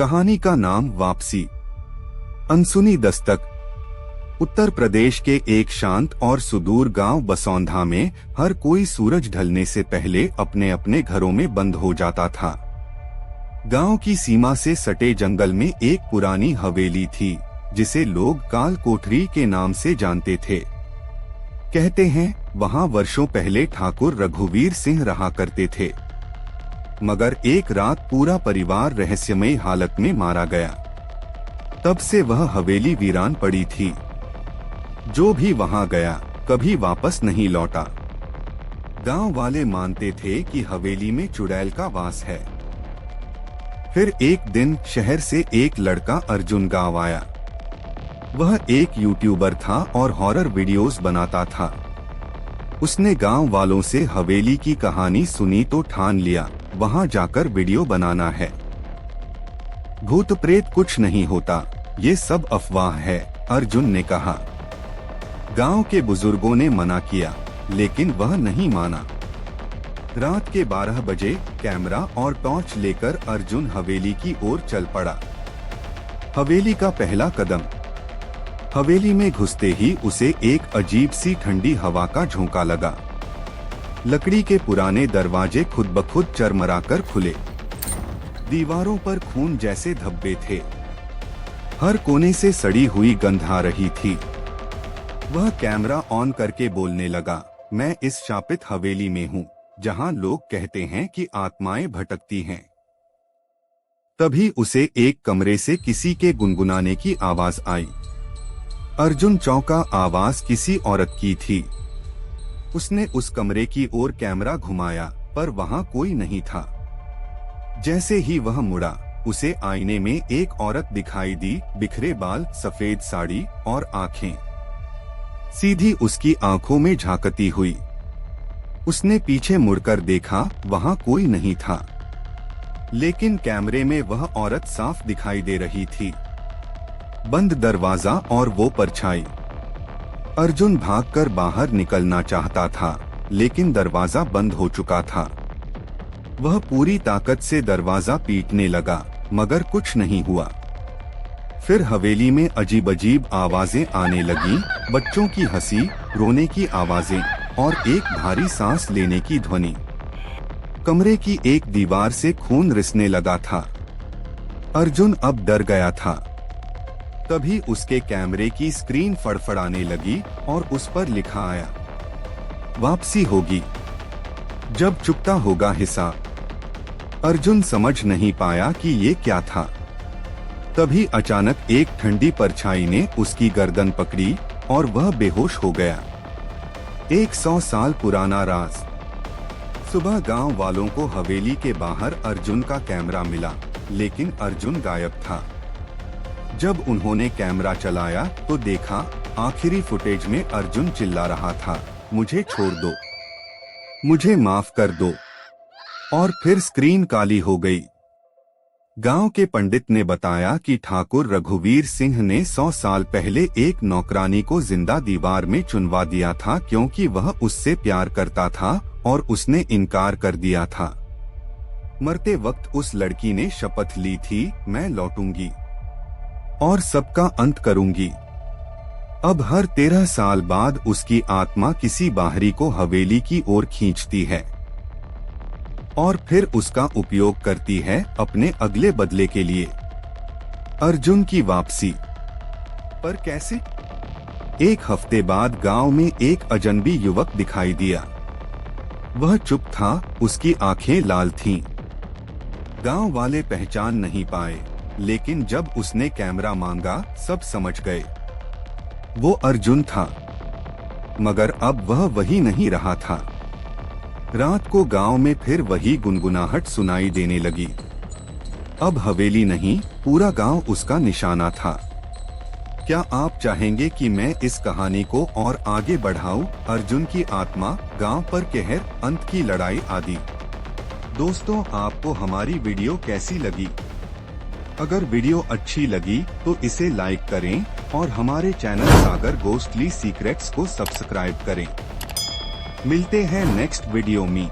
कहानी का नाम वापसी। अनसुनी दस्तक। उत्तर प्रदेश के एक शांत और सुदूर गांव बसौंधा में हर कोई सूरज ढलने से पहले अपने अपने घरों में बंद हो जाता था। गांव की सीमा से सटे जंगल में एक पुरानी हवेली थी जिसे लोग काल कोठरी के नाम से जानते थे। कहते हैं वहां वर्षों पहले ठाकुर रघुवीर सिंह रहा करते थे, मगर एक रात पूरा परिवार रहस्यमय हालत में मारा गया। तब से वह हवेली वीरान पड़ी थी। जो भी वहां गया कभी वापस नहीं लौटा। गांव वाले मानते थे कि हवेली में चुड़ैल का वास है। फिर एक दिन शहर से एक लड़का अर्जुन गांव आया। वह एक यूट्यूबर था और हॉरर वीडियोस बनाता था। उसने गांव वालों से हवेली की कहानी सुनी तो ठान लिया वहां जाकर वीडियो बनाना है। भूत प्रेत कुछ नहीं होता, ये सब अफवाह है, अर्जुन ने कहा। गांव के बुजुर्गों ने मना किया, लेकिन वह नहीं माना। रात के 12 बजे कैमरा और टॉर्च लेकर अर्जुन हवेली की ओर चल पड़ा। हवेली का पहला कदम। हवेली में घुसते ही उसे एक अजीब सी ठंडी हवा का झोंका लगा। लकड़ी के पुराने दरवाजे खुद ब खुद चरमराकर खुले। दीवारों पर खून जैसे धब्बे थे। हर कोने से सड़ी हुई गंध आ रही थी। वह कैमरा ऑन करके बोलने लगा, मैं इस शापित हवेली में हूँ जहाँ लोग कहते हैं कि आत्माएं भटकती हैं। तभी उसे एक कमरे से किसी के गुनगुनाने की आवाज आई। अर्जुन चौंका। आवाज किसी औरत की थी। उसने उस कमरे की ओर कैमरा घुमाया, पर वहां कोई नहीं था। जैसे ही वह मुड़ा, उसे आईने में एक औरत दिखाई दी। बिखरे बाल, सफेद साड़ी और आंखें सीधी उसकी आंखों में झांकती हुई। उसने पीछे मुड़कर देखा, वहां कोई नहीं था, लेकिन कैमरे में वह औरत साफ दिखाई दे रही थी। बंद दरवाजा और वो परछाई। अर्जुन भागकर बाहर निकलना चाहता था, लेकिन दरवाजा बंद हो चुका था। वह पूरी ताकत से दरवाजा पीटने लगा, मगर कुछ नहीं हुआ। फिर हवेली में अजीब अजीब आवाजें आने लगीं, बच्चों की हंसी, रोने की आवाजें और एक भारी सांस लेने की ध्वनि। कमरे की एक दीवार से खून रिसने लगा था। अर्जुन अब डर गया था। तभी उसके कैमरे की स्क्रीन फड़फड़ाने लगी और उस पर लिखा आया, वापसी होगी जब चुकता होगा हिसाब। अर्जुन समझ नहीं पाया कि ये क्या था। तभी अचानक एक ठंडी परछाई ने उसकी गर्दन पकड़ी और वह बेहोश हो गया। 100 साल पुराना राज। सुबह गांव वालों को हवेली के बाहर अर्जुन का कैमरा मिला, लेकिन अर्जुन गायब था। जब उन्होंने कैमरा चलाया तो देखा, आखिरी फुटेज में अर्जुन चिल्ला रहा था, मुझे छोड़ दो, मुझे माफ कर दो। और फिर स्क्रीन काली हो गई। गांव के पंडित ने बताया कि ठाकुर रघुवीर सिंह ने 100 साल पहले एक नौकरानी को जिंदा दीवार में चुनवा दिया था, क्योंकि वह उससे प्यार करता था और उसने इनकार कर दिया था। मरते वक्त उस लड़की ने शपथ ली थी, मैं लौटूंगी और सबका अंत करूंगी। अब हर 13 साल बाद उसकी आत्मा किसी बाहरी को हवेली की ओर खींचती है और फिर उसका उपयोग करती है अपने अगले बदले के लिए। अर्जुन की वापसी। पर कैसे? एक हफ्ते बाद गांव में एक अजनबी युवक दिखाई दिया। वह चुप था, उसकी आंखें लाल थीं। गांव वाले पहचान नहीं पाए, लेकिन जब उसने कैमरा मांगा सब समझ गए। वो अर्जुन था, मगर अब वह वही नहीं रहा था। रात को गांव में फिर वही गुनगुनाहट सुनाई देने लगी। अब हवेली नहीं, पूरा गांव उसका निशाना था। क्या आप चाहेंगे कि मैं इस कहानी को और आगे बढ़ाऊं? अर्जुन की आत्मा, गांव पर कहर, अंत की लड़ाई आदि। दोस्तों, आपको हमारी वीडियो कैसी लगी? अगर वीडियो अच्छी लगी तो इसे लाइक करें और हमारे चैनल सागर घोस्टली सीक्रेट्स को सब्सक्राइब करें। मिलते हैं नेक्स्ट वीडियो में।